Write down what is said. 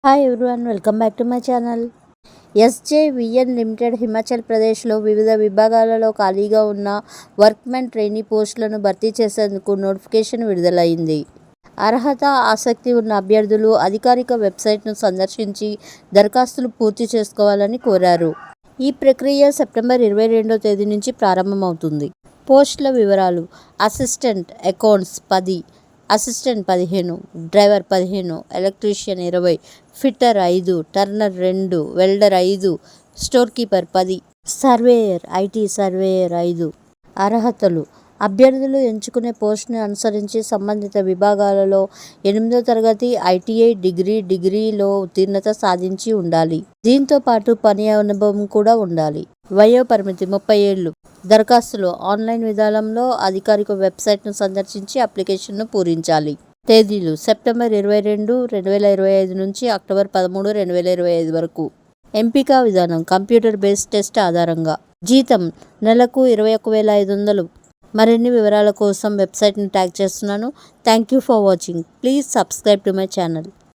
Hi everyone, welcome back to my channel. SJVN limited Himachal ప్రదేశ్లో వివిధ విభాగాలలో ఖాళీగా ఉన్న వర్క్మెన్ ట్రైనీ పోస్టులను భర్తీ చేసేందుకు నోటిఫికేషన్ విడుదలైంది. అర్హత, ఆసక్తి ఉన్న అభ్యర్థులు అధికారిక వెబ్సైట్ను సందర్శించి దరఖాస్తులు పూర్తి చేసుకోవాలని కోరారు. ఈ ప్రక్రియ సెప్టెంబర్ 22వ తేదీ నుంచి ప్రారంభమవుతుంది. పోస్టుల వివరాలు: assistant accounts 10, assistant 15, driver 15, electrician 20, fitter 5, Turner 2, welder 5, store keeper 10, surveyor IT surveyor 5. అర్హతలు: అభ్యర్థులు ఎంచుకునే పోస్టును అనుసరించి సంబంధిత విభాగాలలో 8వ తరగతి ఐటీఐ డిగ్రీలో ఉత్తీర్ణత సాధించి ఉండాలి. దీంతో పాటు పని అనుభవం కూడా ఉండాలి. వయో పరిమితి 30 ఏళ్లు. దరఖాస్తులు ఆన్లైన్ విధానంలో అధికారిక వెబ్సైట్ను సందర్శించి అప్లికేషన్ను పూరించాలి. తేదీలు: సెప్టెంబర్ 22, 2025 నుంచి అక్టోబర్ 13, 2025 వరకు. ఎంపిక విధానం: కంప్యూటర్ బేస్డ్ టెస్ట్ ఆధారంగా. జీతం నెలకు 21,500. మరిన్ని వివరాల కోసం వెబ్సైట్ని ట్యాగ్ చేస్తున్నాను. Thank you for watching. Please subscribe to my channel.